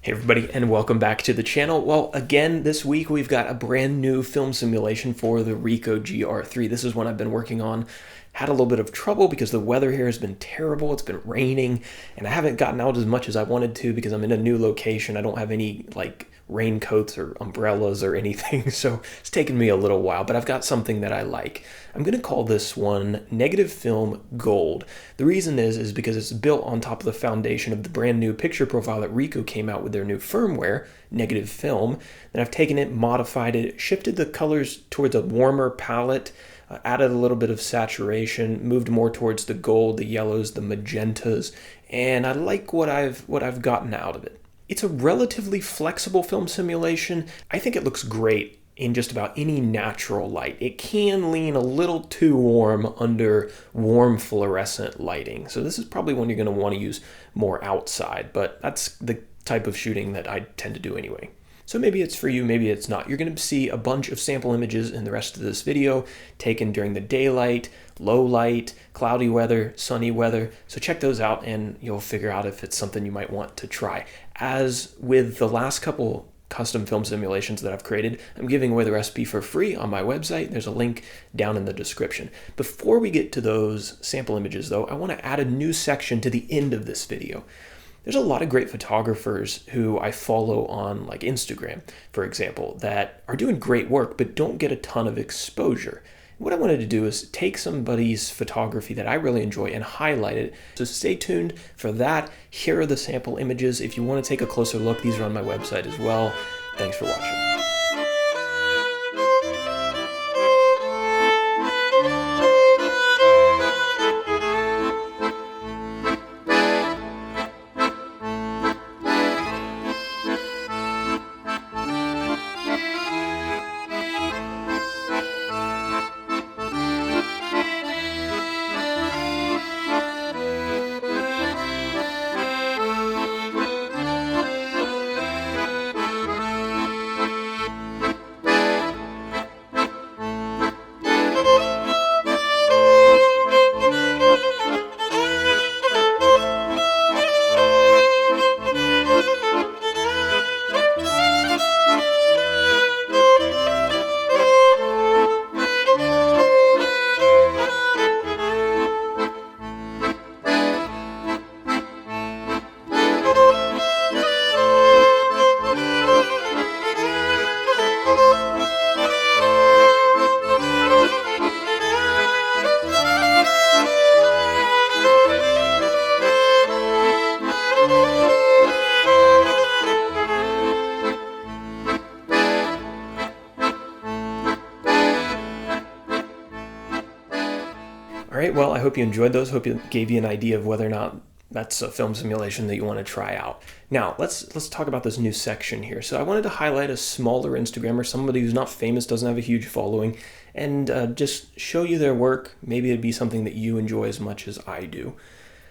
Hey everybody, and welcome back to the channel. Well, again, this week we've got a brand new film simulation for the Ricoh GR III. This is one I've been working on. Had a little bit of trouble because the weather here has been terrible. It's been raining, and I haven't gotten out as much as I wanted to because I'm in a new location. I don't have any raincoats or umbrellas or anything, so it's taken me a little while, but I've got something that I like. I'm going to call this one Negative Film Gold. The reason is because it's built on top of the foundation of the brand new picture profile that Ricoh came out with their new firmware, Negative Film. Then I've taken it, modified it, shifted the colors towards a warmer palette, added a little bit of saturation, moved more towards the gold, the yellows, the magentas, and I like what I've gotten out of it. It's a relatively flexible film simulation. I think it looks great in just about any natural light. It can lean a little too warm under warm fluorescent lighting. So this is probably one you're going to want to use more outside, but that's the type of shooting that I tend to do anyway. So maybe it's for you, maybe it's not. You're going to see a bunch of sample images in the rest of this video taken during the daylight, low light, cloudy weather, sunny weather. So check those out and you'll figure out if it's something you might want to try. As with the last couple custom film simulations that I've created, I'm giving away the recipe for free on my website. There's a link down in the description. Before we get to those sample images though, I want to add a new section to the end of this video. There's a lot of great photographers who I follow on Instagram, for example, that are doing great work but don't get a ton of exposure. What I wanted to do is take somebody's photography that I really enjoy and highlight it. So stay tuned for that. Here are the sample images. If you want to take a closer look, these are on my website as well. Thanks for watching. All right, well, I hope you enjoyed those. Hope it gave you an idea of whether or not that's a film simulation that you want to try out. Now, let's talk about this new section here. So I wanted to highlight a smaller Instagrammer, somebody who's not famous, doesn't have a huge following, and just show you their work. Maybe it'd be something that you enjoy as much as I do.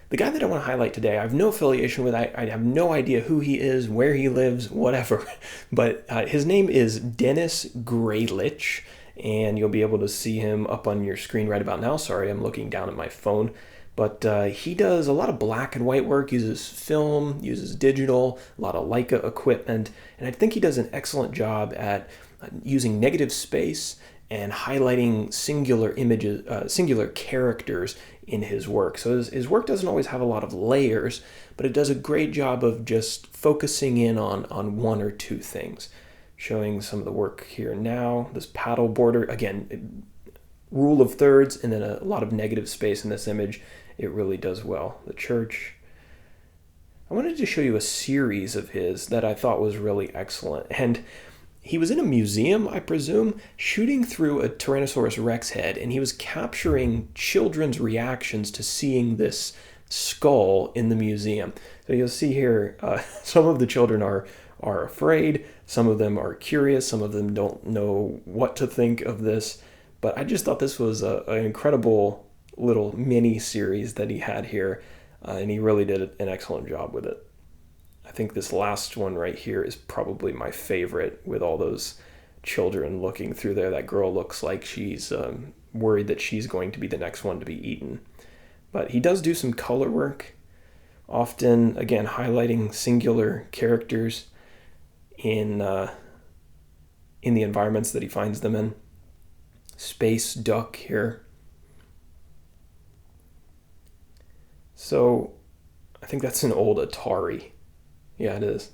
The guy that I want to highlight today, I have no affiliation with. I have no idea who he is, where he lives, whatever. But his name is Dennis Graylich, and you'll be able to see him up on your screen right about now. Sorry, I'm looking down at my phone. But he does a lot of black and white work, uses film, uses digital, a lot of Leica equipment, and I think he does an excellent job at using negative space and highlighting singular images, singular characters in his work. So his work doesn't always have a lot of layers, but it does a great job of just focusing in on one or two things. Showing some of the work here now. This paddle border, again, rule of thirds and then a lot of negative space in this image. It really does well. The church. I wanted to show you a series of his that I thought was really excellent. And he was in a museum, I presume, shooting through a Tyrannosaurus Rex head, and he was capturing children's reactions to seeing this skull in the museum. So you'll see here, some of the children are afraid, some of them are curious, some of them don't know what to think of this, but I just thought this was an incredible little mini series that he had here, and he really did an excellent job with it. I think this last one right here is probably my favorite, with all those children looking through there. That girl looks like she's worried that she's going to be the next one to be eaten. But he does do some color work, often, again, highlighting singular characters in the environments that he finds them in. Space duck here. So I think that's an old Atari. Yeah, it is.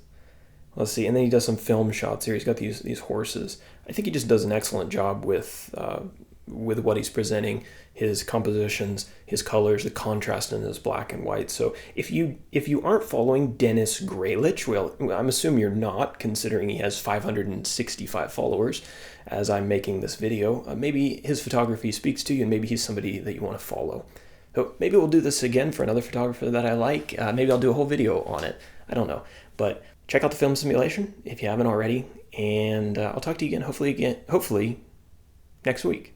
Let's see. And then he does some film shots here. He's got these horses. I think he just does an excellent job with what he's presenting, his compositions, his colors, the contrast in his black and white. So if you aren't following Dennis Graylich, well, I'm assuming you're not, considering he has 565 followers as I'm making this video. Maybe his photography speaks to you, and maybe he's somebody that you want to follow. So maybe we'll do this again for another photographer that I like. Maybe I'll do a whole video on it. I don't know. But check out the film simulation if you haven't already. And I'll talk to you again, hopefully next week.